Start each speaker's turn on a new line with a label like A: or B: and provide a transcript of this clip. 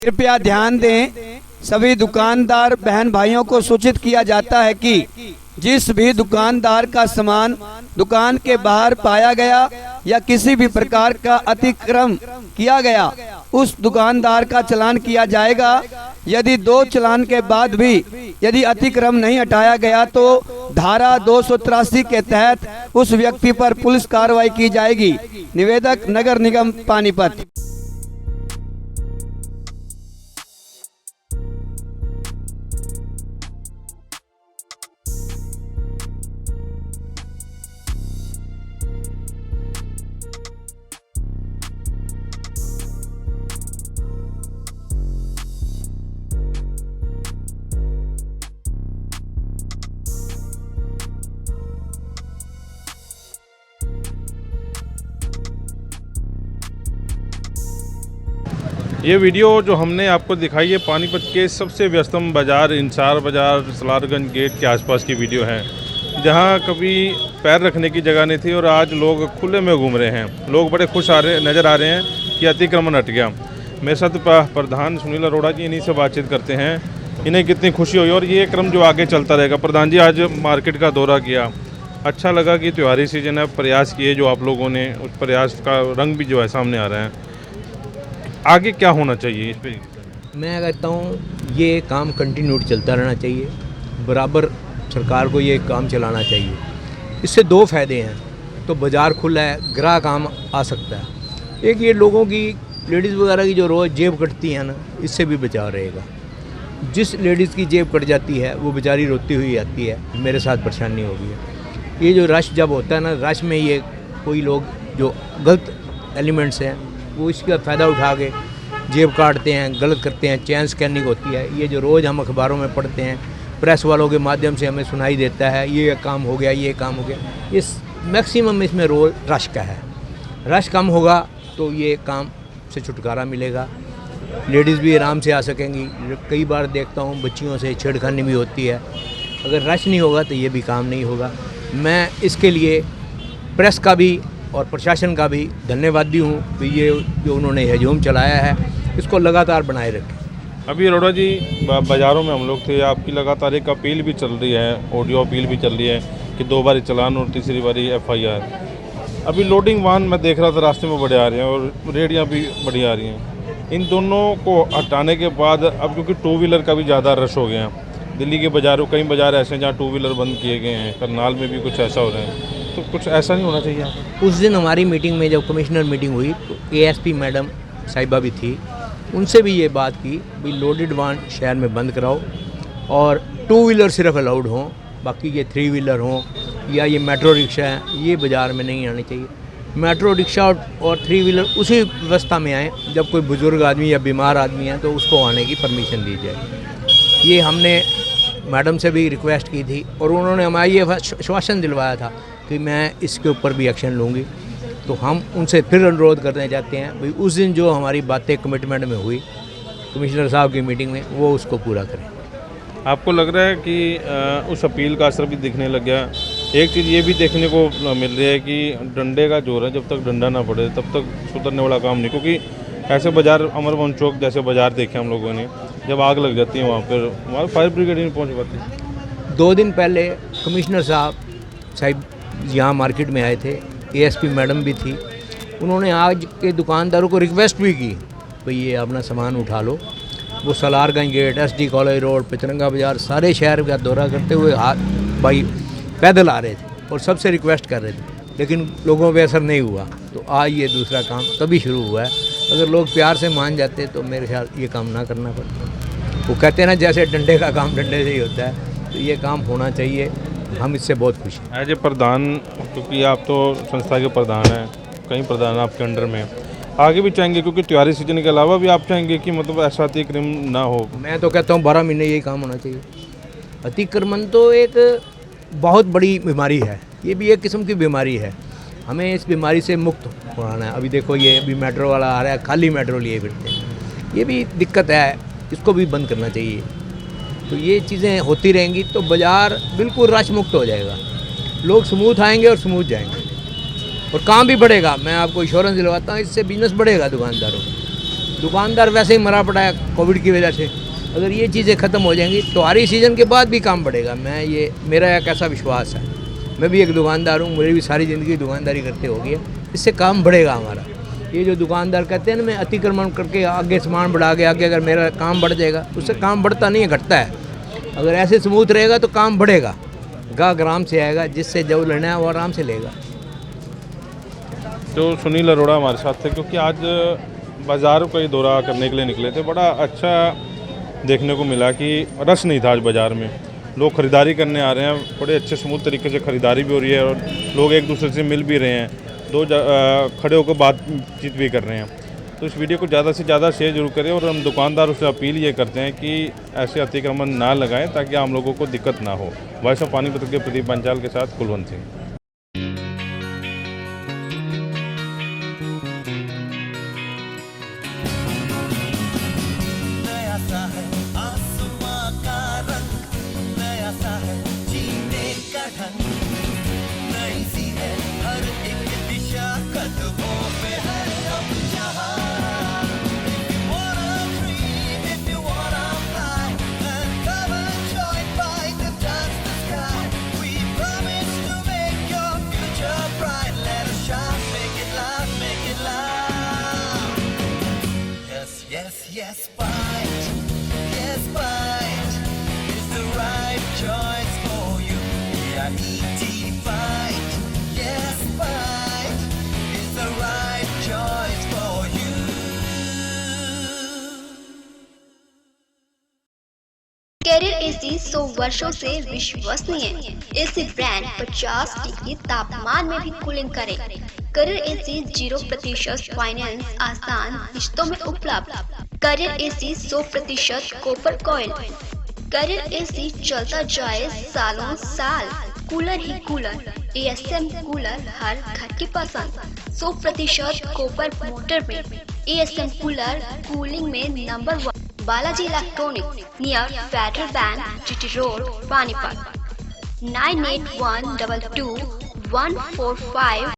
A: कृपया ध्यान दें, सभी दुकानदार बहन भाइयों को सूचित किया जाता है कि जिस भी दुकानदार का सामान दुकान के बाहर पाया गया या किसी भी प्रकार का अतिक्रम किया गया, उस दुकानदार का चालान किया जाएगा। यदि 2 चालान के बाद भी यदि अतिक्रम नहीं हटाया गया तो धारा 283 के तहत उस व्यक्ति पर पुलिस कार्रवाई की जाएगी। निवेदक नगर निगम पानीपत।
B: ये वीडियो जो हमने आपको दिखाई है पानीपत के सबसे व्यस्तम बाज़ार इंसार बाज़ार सलारगंज गेट के आसपास की वीडियो है, जहां कभी पैर रखने की जगह नहीं थी और आज लोग खुले में घूम रहे हैं। लोग बड़े खुश नज़र आ रहे हैं कि अतिक्रमण हट गया। मेरे साथ प्रधान सुनील अरोड़ा जी, इन्हीं से बातचीत करते हैं, इन्हें कितनी खुशी हुई और ये क्रम जो आगे चलता रहेगा। प्रधान जी, आज मार्केट का दौरा किया, अच्छा लगा कि त्योहारी सीजन है, प्रयास किए जो आप लोगों ने, उस प्रयास का रंग भी जो है सामने आ रहा है। आगे क्या होना चाहिए इस पर?
C: मैं कहता हूँ ये काम कंटिन्यूड चलता रहना चाहिए, बराबर सरकार को ये काम चलाना चाहिए। इससे 2 फ़ायदे हैं, तो बाज़ार खुला है, ग्राहक आम आ सकता है। एक ये लोगों की लेडीज़ वगैरह की जो रोज़ जेब कटती है ना, इससे भी बचाव रहेगा। जिस लेडीज़ की जेब कट जाती है वो बेचारी रोती हुई आती है, मेरे साथ परेशानी हो गई है। ये जो रश जब होता है ना, रश में ये कोई लोग जो गलत एलिमेंट्स हैं वो इसका फ़ायदा उठा के जेब काटते हैं, गलत करते हैं, चेन स्कैनिंग होती है। ये जो रोज़ हम अखबारों में पढ़ते हैं, प्रेस वालों के माध्यम से हमें सुनाई देता है, ये काम हो गया, ये काम हो गया। ये मैक्सिमम इसमें रोल रश का है। रश कम होगा तो ये काम से छुटकारा मिलेगा, लेडीज़ भी आराम से आ सकेंगी। कई बार देखता हूँ बच्चियों से छेड़खानी भी होती है। अगर रश नहीं होगा तो ये भी काम नहीं होगा। मैं इसके लिए प्रेस का भी और प्रशासन का भी धन्यवादी हूँ कि ये जो उन्होंने हजूम चलाया है इसको लगातार बनाए रखें।
B: अभी अरोड़ा जी, बाज़ारों में हम लोग थे, आपकी लगातार एक अपील भी चल रही है, ऑडियो अपील भी चल रही है कि 2 बारी चालान और तीसरी बारी FIR। अभी लोडिंग वाहन मैं देख रहा था रास्ते में बड़े आ रहे हैं और रेडियाँ भी बड़ी आ रही हैं। इन दोनों को हटाने के बाद अब क्योंकि 2 व्हीलर का भी ज़्यादा रश हो गया, दिल्ली के बाज़ारों कई बाज़ार ऐसे हैं जहाँ 2 व्हीलर बंद किए गए हैं, करनाल में भी कुछ ऐसा हो रहा है, तो कुछ ऐसा नहीं होना चाहिए।
C: उस दिन हमारी मीटिंग में जब कमिश्नर मीटिंग हुई तो ASP मैडम साहिबा भी थी, उनसे भी ये बात की भी लोडेड वाहन शहर में बंद कराओ और 2 व्हीलर सिर्फ अलाउड हों, बाकी ये 3 व्हीलर हों या ये मेट्रो रिक्शा है, ये बाज़ार में नहीं आनी चाहिए। मेट्रो रिक्शा और 3 व्हीलर उसी व्यवस्था में आए जब कोई बुज़ुर्ग आदमी या बीमार आदमी है तो उसको आने की परमिशन दी जाए। ये हमने मैडम से भी रिक्वेस्ट की थी और उन्होंने हमें ये आश्वासन दिलवाया था कि मैं इसके ऊपर भी एक्शन लूँगी। तो हम उनसे फिर अनुरोध करने चाहते हैं भाई उस दिन जो हमारी बातें कमिटमेंट में हुई कमिश्नर साहब की मीटिंग में, वो उसको पूरा करें।
B: आपको लग रहा है कि उस अपील का असर भी दिखने लग गया? एक चीज़ ये भी देखने को मिल रही है कि डंडे का जोर है, जब तक डंडा ना पड़े तब तक सुधरने वाला काम नहीं। क्योंकि ऐसे बाज़ार, अमरवन चौक जैसे बाज़ार देखे हम लोगों ने, जब आग लग जाती है वहाँ फायर ब्रिगेड नहीं पहुँच पाती।
C: 2 दिन पहले कमिश्नर साहब यहाँ मार्केट में आए थे, ASP मैडम भी थी। उन्होंने आज के दुकानदारों को रिक्वेस्ट भी की भाई ये अपना सामान उठा लो। वो Salarganj gate, SD college road, Pitranga बाज़ार, सारे शहर का दौरा करते हुए भाई पैदल आ रहे थे और सबसे रिक्वेस्ट कर रहे थे, लेकिन लोगों पे असर नहीं हुआ। तो आज ये दूसरा काम तभी शुरू हुआ है। अगर लोग प्यार से मान जाते तो मेरे ख्याल ये काम ना करना पड़ता। वो कहते हैं ना जैसे डंडे का काम डंडे से ही होता है, तो ये काम होना चाहिए। हम इससे बहुत खुश हैं।
B: एज ए प्रधान, क्योंकि आप तो संस्था के प्रधान हैं, कई प्रधान आपके अंडर में, आगे भी चाहेंगे क्योंकि त्योहारी सीजन के अलावा भी आप चाहेंगे कि मतलब ऐसा अतिक्रमण ना हो?
C: मैं तो कहता हूँ 12 महीने यही काम होना चाहिए। अतिक्रमण तो एक बहुत बड़ी बीमारी है, ये भी एक किस्म की बीमारी है। हमें इस बीमारी से मुक्त होना है। अभी देखो ये अभी मेट्रो वाला आ रहा है, खाली मेट्रो लिए फिरते हैं, ये भी दिक्कत है, इसको भी बंद करना चाहिए। तो ये चीज़ें होती रहेंगी तो बाज़ार बिल्कुल रश मुक्त हो जाएगा, लोग स्मूथ आएंगे और स्मूथ जाएंगे और काम भी बढ़ेगा। मैं आपको इंश्योरेंस दिलवाता हूँ, इससे बिजनेस बढ़ेगा दुकानदारों का। दुकानदार वैसे ही मरा पड़ा है कोविड की वजह से। अगर ये चीज़ें ख़त्म हो जाएंगी तो त्योहारी सीज़न के बाद भी काम बढ़ेगा। मेरा एक ऐसा विश्वास है। मैं भी एक दुकानदार हूँ, मुझे भी सारी ज़िंदगी दुकानदारी करते हो गई है। इससे काम बढ़ेगा हमारा। ये जो दुकानदार कहते हैं ना, मैं अतिक्रमण करके आगे सामान बढ़ा के आगे अगर मेरा काम बढ़ जाएगा, उससे काम बढ़ता नहीं है, घटता है। अगर ऐसे स्मूथ रहेगा तो काम बढ़ेगा, गाहक आराम से आएगा, जिससे जो लेना है वो आराम से लेगा।
B: तो सुनील अरोड़ा हमारे साथ थे, क्योंकि आज बाज़ार का ही दौरा करने के लिए निकले थे। बड़ा अच्छा देखने को मिला कि रश नहीं था आज बाज़ार में। लोग ख़रीदारी करने आ रहे हैं, बड़े अच्छे स्मूथ तरीके से ख़रीदारी भी हो रही है और लोग एक दूसरे से मिल भी रहे हैं, खड़े होकर बातचीत भी कर रहे हैं। तो इस वीडियो को ज़्यादा से ज़्यादा शेयर जरूर करें और हम दुकानदारों से अपील ये करते हैं कि ऐसे अतिक्रमण ना लगाएं ताकि आम लोगों को दिक्कत ना हो। वॉइस ऑफ पानीपत के प्रदीप पंचाल के साथ Kulwant Singh.
D: Yes, Bite. Yes, Bite is the right choice for you. B-I-E-T, Bite. Yes, Bite is the right choice for you.
E: Carrier AC 100 वर्षों से विश्वसनीय। एसी ब्रांड 50 डिग्री तापमान में भी कूलिंग करे। कैरियर एसी 0% फाइनेंस आसान किश्तों में उपलब्ध। Carrier AC 100% copper coil. Carrier AC चलता जाए सालों साल। कूलर ही कूलर, एएसएम कूलर हर घर की पसंद। 100% कॉपर मोटर में एएसएम कूलर कूलिंग में number 1। Balaji electronic near federal bank, GT road, Panipat. 98122145